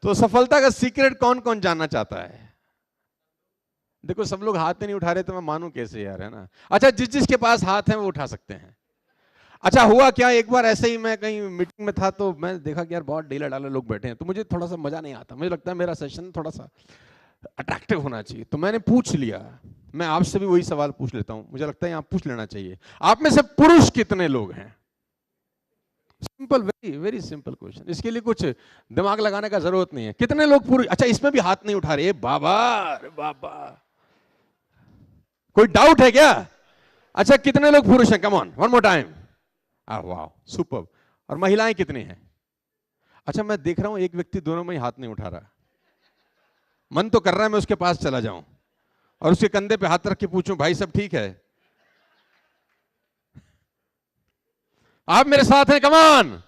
तो सफलता का सीक्रेट कौन कौन जानना चाहता है? देखो सब लोग हाथ नहीं उठा रहे तो मैं मानूं कैसे यार, है ना? अच्छा, जिस जिसके पास हाथ है वो उठा सकते हैं। अच्छा, हुआ क्या, एक बार ऐसे ही मैं कहीं मीटिंग में था तो मैं देखा कि यार बहुत ढीला ढाला लोग बैठे हैं, तो मुझे थोड़ा सा मजा नहीं आता, मुझे लगता है मेरा सेशन थोड़ा सा अट्रैक्टिव होना चाहिए, तो मैंने पूछ लिया। मैं आपसे भी वही सवाल पूछ लेता हूं, मुझे लगता है आप पूछ लेना चाहिए, आप में से पुरुष कितने लोग हैं? Simple, very very simple question, इसके लिए कुछ दिमाग लगाने का जरूरत नहीं है। कितने लोग पुरुष? अच्छा, इसमें भी हाथ नहीं उठा रहे बाबा, अरे बाबा, कोई डाउट है क्या? अच्छा, कितने लोग पुरुष हैं? Come on, one more time. वाह, सुपर। और महिलाएं कितनी हैं? अच्छा, मैं देख रहा हूं एक व्यक्ति दोनों में ही हाथ नहीं उठा रहा, मन तो कर रहा है मैं उसके पास चला जाऊं और उसके कंधे पे हाथ रख के पूछूं, भाई सब ठीक है? आप मेरे साथ हैं? Come on.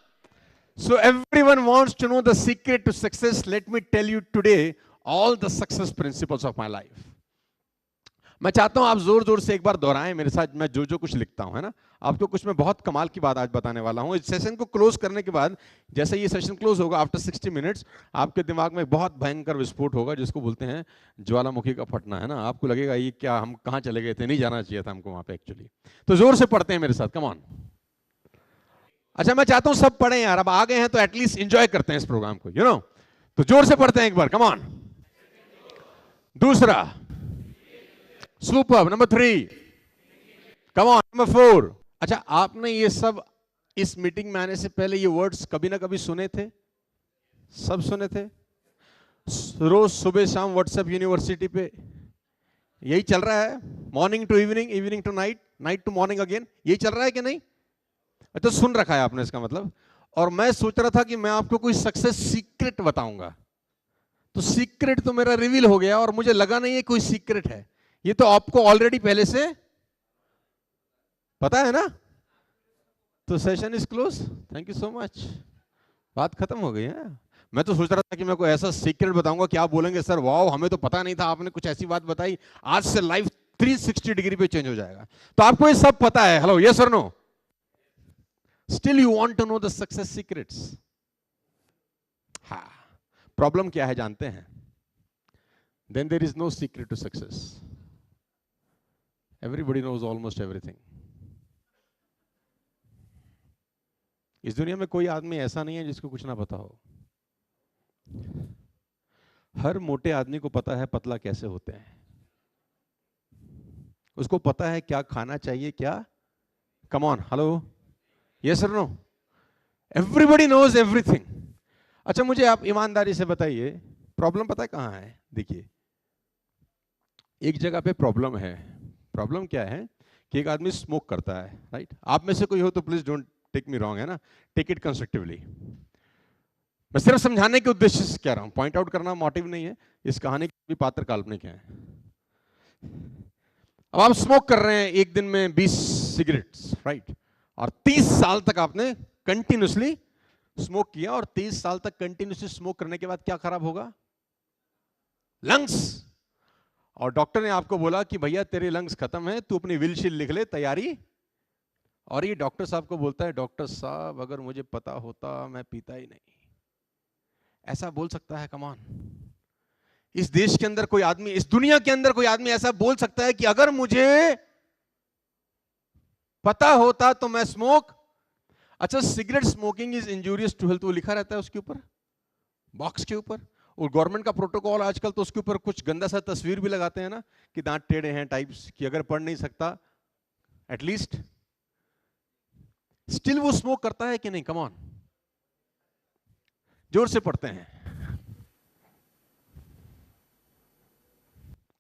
So everyone wants to know the secret to success. Let me tell you today all the success principles of my life. मैं चाहता हूं आप जोर जोर से एक बार दोहराएं मेरे साथ, मैं जो जो कुछ लिखता हूं, है ना? आपको कुछ मैं बहुत कमाल की बात आज बताने वाला हूं। इस सेशन को क्लोज करने के बाद, जैसे ये सेशन क्लोज होगा आफ्टर 60 मिनट्स, आपके दिमाग में बहुत भयंकर विस्फोट होगा जिसको बोलते हैं ज्वालामुखी का फटना, है ना? आपको लगेगा ये क्या, हम कहां चले गए थे, नहीं जाना चाहिए था हमको वहां पे एक्चुअली। तो जोर से पढ़ते हैं मेरे साथ, कम ऑन। अच्छा, मैं चाहता हूं सब पढ़ें यार, अब आ गए हैं तो एटलीस्ट एंजॉय करते हैं इस प्रोग्राम को, यू नो। तो जोर से पढ़ते हैं एक बार, कम ऑन। दूसरा, super. Number 3, come on. Number 4। अच्छा, आपने ये सब इस मीटिंग में आने से पहले ये वर्ड्स कभी ना कभी सुने थे? सब सुने थे? रोज सुबह शाम व्हाट्सएप यूनिवर्सिटी पे यही चल रहा है, morning to evening, evening to night, night to morning again, यही चल रहा है कि नहीं? तो सुन रखा है आपने, इसका मतलब। और मैं सोच रहा था कि मैं आपको कोई सक्सेस सीक्रेट बताऊंगा, तो सीक्रेट तो मेरा रिवील हो गया और मुझे लगा नहीं है कोई सीक्रेट है, ये तो आपको ऑलरेडी पहले से पता है ना? तो session is close, thank you so much, बात खत्म हो गई है। मैं तो सोच रहा था कि मैं कोई ऐसा सीक्रेट बताऊंगा कि आप बोलेंगे सर वाओ, हमें तो पता नहीं था, आपने कुछ ऐसी बात बताई, आज से लाइफ 360 डिग्री पे चेंज हो जाएगा। तो आपको ये सब पता है? हेलो, यस और no? Still you want to know the success secrets? हाँ, प्रॉब्लम क्या है जानते हैं? Then there is no secret to success. Everybody knows almost everything. इस दुनिया में कोई आदमी ऐसा नहीं है जिसको कुछ ना पता हो। हर मोटे आदमी को पता है पतला कैसे होते हैं, उसको पता है क्या खाना चाहिए, क्या। कम ऑन, हेलो, यस और नो? Everybody knows everything. अच्छा, मुझे आप ईमानदारी से बताइए, प्रॉब्लम पता है कहां है? देखिए, एक जगह पे प्रॉब्लम है। प्रॉब्लम क्या है कि एक आदमी स्मोक करता है, राइट? आप में से कोई हो तो please don't take me wrong, है ना? Take it constructively. मैं सिर्फ समझाने के उद्देश्य से कह रहा हूं, पॉइंट आउट करना मोटिव नहीं है। इस कहानी के भी पात्र काल्पनिक हैं। अब आप स्मोक कर रहे हैं एक दिन में 20 सिगरेट्स, राइट? और 30 साल तक आपने कंटिन्यूसली स्मोक किया, और 30 साल तक कंटिन्यूसली स्मोक करने के बाद क्या खराब होगा? लंग्स। और डॉक्टर ने आपको बोला कि भैया तेरे लंग्स खत्म है, तू अपनी विलशीट लिख ले, तैयारी। और ये डॉक्टर साहब को बोलता है, डॉक्टर साहब अगर मुझे पता होता मैं पीता ही नहीं। ऐसा बोल सकता है? कम ऑन, इस देश के अंदर कोई आदमी, इस दुनिया के अंदर कोई आदमी ऐसा बोल सकता है कि अगर मुझे पता होता तो मैं स्मोक। अच्छा, cigarette smoking is injurious to health, वो लिखा रहता है उसके ऊपर, बॉक्स के ऊपर। और गवर्नमेंट का प्रोटोकॉल आजकल तो उसके ऊपर कुछ गंदा सा तस्वीर भी लगाते हैं ना, कि दांत टेढ़े हैं टाइप्स, कि अगर पढ़ नहीं सकता एटलीस्ट। स्टिल वो स्मोक करता है कि नहीं? कम ऑन, जोर से पढ़ते हैं,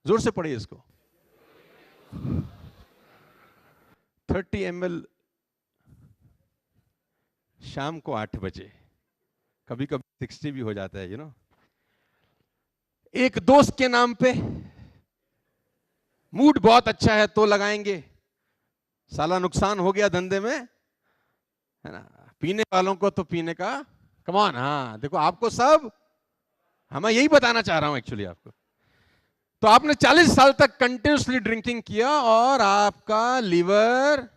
जोर से पढ़िए इसको। 30 ml शाम को 8 बजे, कभी कभी 60 भी हो जाता है, यू नो। एक दोस्त के नाम पे, मूड बहुत अच्छा है तो लगाएंगे, साला नुकसान हो गया धंधे में, है ना? पीने वालों को तो पीने का, कम ऑन। हाँ देखो, आपको सब, मैं यही बताना चाह रहा हूं एक्चुअली आपको। तो आपने 40 साल तक कंटिन्यूसली ड्रिंकिंग किया और आपका लीवर,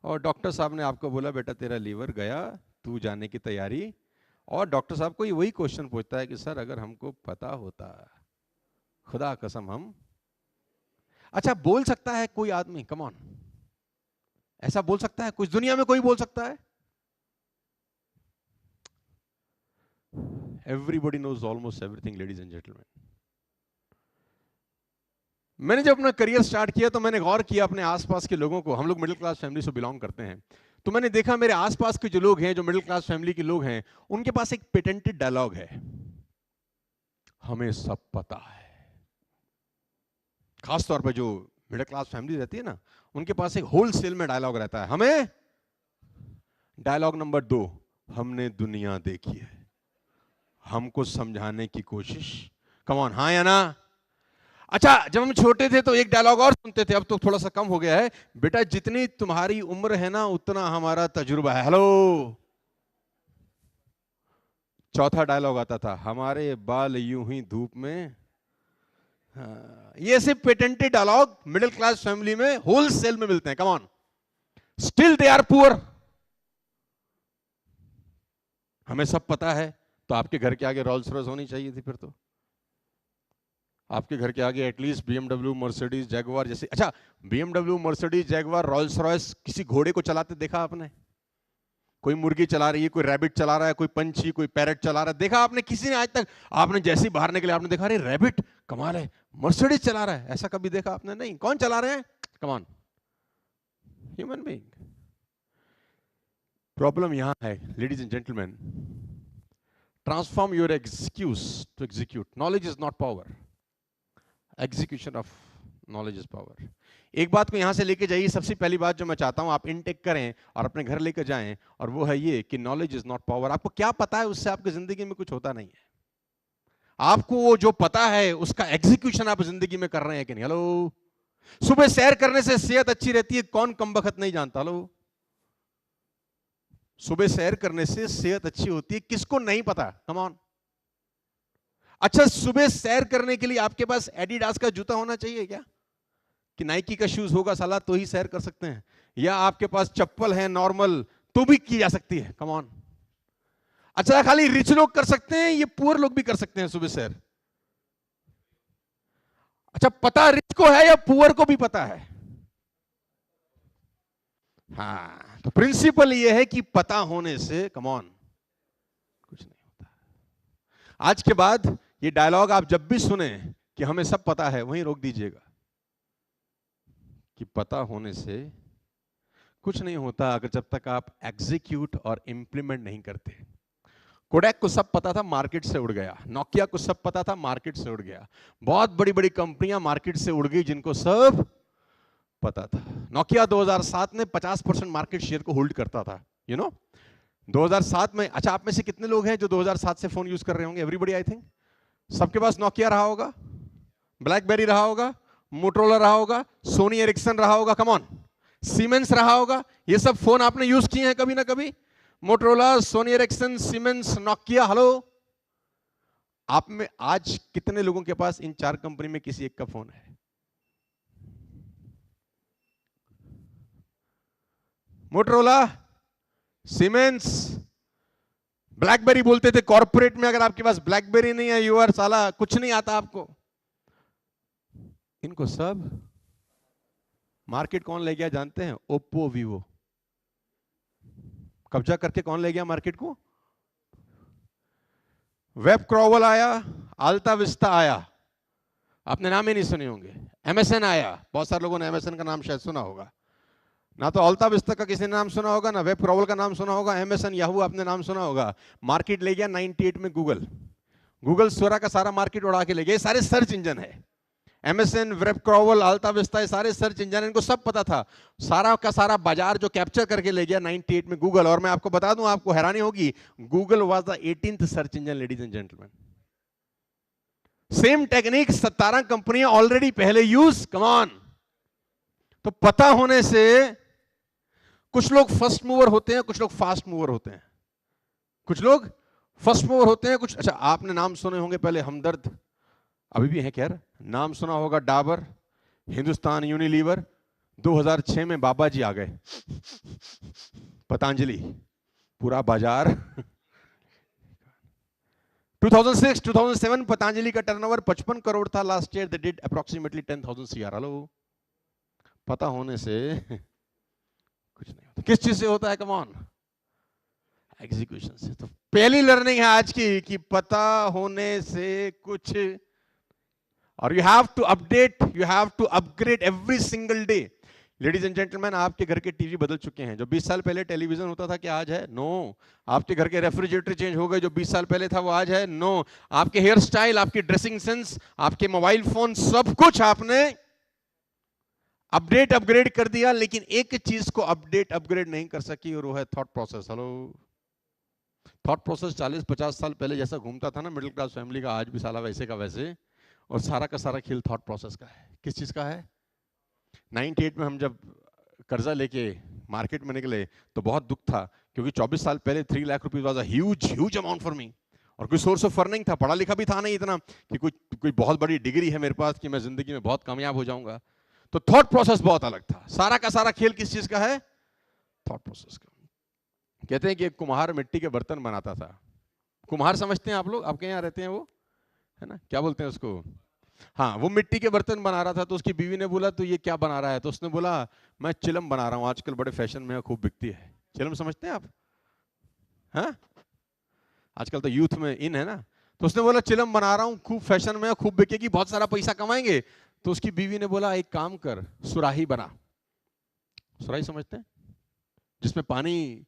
और डॉक्टर साहब ने आपको बोला बेटा तेरा लीवर गया, तू जाने की तैयारी। और डॉक्टर साहब को ये वही क्वेश्चन पूछता है कि सर अगर हमको पता होता, खुदा कसम हम, अच्छा बोल सकता है कोई आदमी, कम ऑन, ऐसा बोल सकता है कुछ दुनिया में कोई बोल सकता है? Everybody knows almost everything ladies and gentleman. मैंने जब अपना करियर स्टार्ट किया तो मैंने गौर किया अपने आसपास के लोगों को। हम लोग मिडिल क्लास फैमिली से बिलोंग करते हैं, तो मैंने देखा मेरे आसपास के जो लोग हैं, जो मिडिल क्लास फैमिली के लोग हैं, उनके पास एक पेटेंटेड डायलॉग है, हमें सब पता है। खास तौर पे जो मिडिल क्लास फैमिली रहती है ना, उनके पास एक होलसेल में डायलॉग रहता है, हमें। डायलॉग नंबर 2, हमने दुनिया देखी है, हमको समझाने की कोशिश, कम ऑन, हाँ या ना? अच्छा, जब हम छोटे थे तो एक डायलॉग और सुनते थे, अब तो थोड़ा सा कम हो गया है, बेटा जितनी तुम्हारी उम्र है ना उतना हमारा तजुर्बा है। हेलो। चौथा डायलॉग आता था, हमारे बाल यूं ही धूप में। हाँ, ये सिर्फ patented dialogue middle class family में होलसेल में मिलते हैं, come on. Still they are poor. हमें सब पता है, तो आपके घर के आगे रोल्स रॉयस होनी चाहिए थी फिर तो। आपके घर के आगे एटलीस्ट बीएमडब्ल्यू, मर्सिडीज, जैगवार जैसे। अच्छा, BMW, Mercedes, Jaguar, Rolls Royce, किसी घोड़े को चलाते देखा आपने? कोई मुर्गी चला रही है, कोई रैबिट चला रहा है, कोई पंछी, कोई पैरट चला रहा है, देखा आपने किसी ने आज तक? आपने जैसे ही बाहर निकले आपने देखा, अरे रैबिट कमाल है, मर्सिडीज चला रहा है, ऐसा कभी देखा आपने? नहीं। कौन चला रहे हैं? Come on, human being. Problem यहां है, ladies and gentleman, transform your excuse to execute. Knowledge is not power, execution of knowledge is power. एक बात को यहां से लेके जाइए, सबसे पहली बात जो मैं चाहता हूं आप इनटेक करें और अपने घर लेकर जाएं, और वो है ये कि नॉलेज इज नॉट पावर। आपको क्या पता है उससे आपकी जिंदगी में कुछ होता नहीं है। आपको वो जो पता है उसका एग्जीक्यूशन आप जिंदगी में कर रहे हैं कि नहीं? हेलो। सुबह सैर करने से सेहत अच्छी रहती है, कौन कमबख्त नहीं जानता? हेलो। सुबह सैर करने से सेहत अच्छी होती है, किसको नहीं पता? Come on. अच्छा, सुबह सैर करने के लिए आपके पास एडिडास का जूता होना चाहिए क्या? कि नाइकी का शूज होगा साला तो ही सैर कर सकते हैं? या आपके पास चप्पल है नॉर्मल तो भी की जा सकती है? Come on. अच्छा, खाली रिच लोग कर सकते हैं, ये पुअर लोग भी कर सकते हैं सुबह सैर? अच्छा, पता रिच को है या पुअर को भी पता है? हाँ, तो प्रिंसिपल ये है कि पता होने से, कम ऑन, कुछ नहीं होता। आज के बाद ये डायलॉग आप जब भी सुने कि हमें सब पता है, वहीं रोक दीजिएगा। कि पता होने से कुछ नहीं होता अगर जब तक आप एग्जीक्यूट और इंप्लीमेंट नहीं करते। कोडैक को सब पता था, मार्केट से उड़ गया। नोकिया को सब पता था, मार्केट से उड़ गया। बहुत बड़ी बड़ी कंपनियां मार्केट से उड़ गई जिनको सब पता था। नोकिया 2007 में 50% मार्केट शेयर को होल्ड करता था, 2007 में। अच्छा, आप में से कितने लोग हैं जो 2007 से फोन यूज कर रहे होंगे? एवरीबॉडी, आई थिंक सबके पास नोकिया रहा होगा, ब्लैकबेरी रहा होगा, मोटरोला रहा होगा, सोनी एरिक्सन रहा होगा, कम ऑन, सीमेंस रहा होगा। ये सब फोन आपने यूज किए हैं कभी ना कभी? Motorola, Sony Ericsson, Siemens, Nokia. Hello. आप में आज कितने लोगों के पास इन 4 कंपनी में किसी एक का फोन है? मोटरोला, सीमेंस, ब्लैकबेरी बोलते थे कॉर्पोरेट में। अगर आपके पास ब्लैकबेरी नहीं है, यू आर साला, कुछ नहीं आता आपको। इनको सब मार्केट कौन ले गया जानते हैं? Oppo, Vivo. कब्जा करके कौन ले गया मार्केट को? वेब क्रॉवल आया, अल्ता विस्ता आया, आपने नाम ही नहीं सुने होंगे। एमएसएन आया, बहुत सारे लोगों ने एमएसएन का नाम शायद सुना होगा। ना तो अल्ता विस्ता का किसी ने नाम सुना होगा, ना वेब क्रॉवल का नाम सुना होगा। एमएसएन, याहू आपने नाम सुना होगा। मार्केट ले गया 98 में गूगल। गूगल सारा का सारा मार्केट उड़ा के ले गया। ये सारे सर्च इंजन है, एमएसएन, वेब क्रॉवल, अल्ता विस्ता, ये सारे सर्च इंजन, इनको सब पता था। सारा का सारा बाजार जो कैप्चर करके ले गया 98 में गूगल। और मैं आपको बता दूं, आपको हैरानी होगी, Google was the 18th search engine, ladies and gentleman. Same technique 17 कंपनियां ऑलरेडी पहले यूज, कम ऑन। तो पता होने से कुछ लोग फर्स्ट मूवर होते हैं, कुछ लोग फास्ट मूवर होते हैं। कुछ लोग फर्स्ट मूवर होते हैं, कुछ। अच्छा, आपने नाम सुने होंगे पहले हमदर्द, अभी भी है खैर, नाम सुना होगा डाबर, हिंदुस्तान यूनिलीवर। 2006 में बाबा जी आ गए, पतंजलि, पूरा बाजार 2006, 2007 पतंजलि का टर्नओवर 55 करोड़ था last year, they did approximately 10,000 CR। Hello, पता होने से कुछ नहीं होता। किस चीज से होता है? कम ऑन, एग्जीक्यूशन से। तो पहली लर्निंग है आज की कि पता होने से कुछ, और you have to update, you have to upgrade every single day. Ladies and gentleman, आपके घर के टीवी बदल चुके हैं। जो 20 साल पहले टेलीविजन होता था क्या आज है? नो। आपके घर के रेफ्रिजरेटर चेंज हो गए, जो 20 साल पहले था वो आज है? नो। आपके हेयर स्टाइल, आपकी ड्रेसिंग सेंस, आपके मोबाइल फोन, सब कुछ आपने अपडेट अपग्रेड कर दिया, लेकिन एक चीज को अपडेट अपग्रेड नहीं कर सकी, और वो है thought process. Hello, thought process 40-50 साल पहले जैसा घूमता था ना मिडिल क्लास फैमिली का, आज भी साला वैसे का वैसे, और सारा का सारा खेल थॉट प्रोसेस का है। किस चीज का है? 98 में हम जब कर्जा लेके मार्केट में निकले तो बहुत दुख था, क्योंकि 24 साल पहले 3 lakh rupees was a huge amount for me, और कोई सोर्स ऑफ अर्निंग था, पढ़ा लिखा भी था नहीं इतना कि कोई बहुत बड़ी डिग्री है मेरे पास कि मैं जिंदगी में बहुत कामयाब हो जाऊंगा। तो थॉट प्रोसेस बहुत अलग था। सारा का सारा खेल किस चीज का है? थॉट प्रोसेस का। कहते हैं कि एक कुम्हार मिट्टी के बर्तन बनाता था। कुम्हार समझते हैं आप लोग? आपके यहाँ रहते हैं वो, है ना? क्या बोलते हैं उसको? हाँ, वो मिट्टी के बर्तन बना रहा था, तो उसकी बीवी ने बोला तो ये क्या बना रहा है? तो उसने बोला मैं चिलम बना रहा हूँ, आजकल बड़े फैशन में खूब बिकती है। चिलम समझते हैं आप? हाँ, आजकल तो यूथ में इन है ना। तो उसने बोला चिलम बना रहा हूँ, खूब फैशन में, खूब बिकेगी, बहुत सारा पैसा कमाएंगे। तो उसकी बीवी ने बोला एक काम कर, सुराही बना। सुराही समझते हैं? जिसमें पानी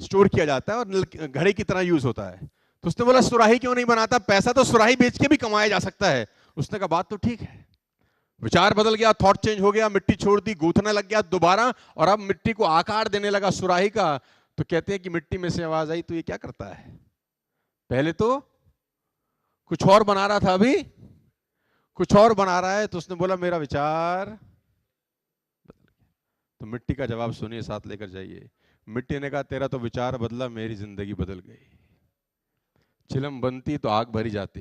स्टोर किया जाता है और घड़े की तरह यूज होता है। तो उसने बोला सुराही क्यों नहीं बनाता, पैसा तो सुराही बेच के भी कमाया जा सकता है। उसने कहा बात तो ठीक है। विचार बदल गया, थॉट चेंज हो गया, मिट्टी छोड़ दी, गूंथने लग गया दोबारा, और अब मिट्टी को आकार देने लगा सुराही का। तो कहते हैं कि मिट्टी में से आवाज आई, तो ये क्या करता है? पहले तो कुछ और बना रहा था, अभी कुछ और बना रहा है। तो उसने बोला मेरा विचार बदल गया। तो मिट्टी का जवाब सुनिए, साथ लेकर जाइए। मिट्टी ने कहा तेरा तो विचार बदला, मेरी जिंदगी बदल गई। चिलम बनती तो आग भरी जाती,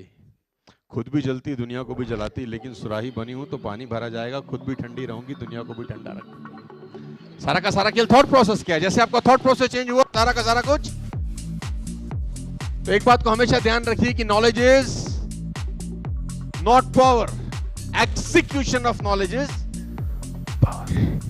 खुद भी जलती दुनिया को भी जलाती, लेकिन सुराही बनी हूं तो पानी भरा जाएगा, खुद भी ठंडी रहूंगी दुनिया को भी ठंडा रखूंगी। सारा का सारा खेल थॉट प्रोसेस क्या है। जैसे आपका थॉट प्रोसेस चेंज हुआ, सारा का सारा कुछ। तो एक बात को हमेशा ध्यान रखिए कि knowledge is not power, execution of knowledge is power.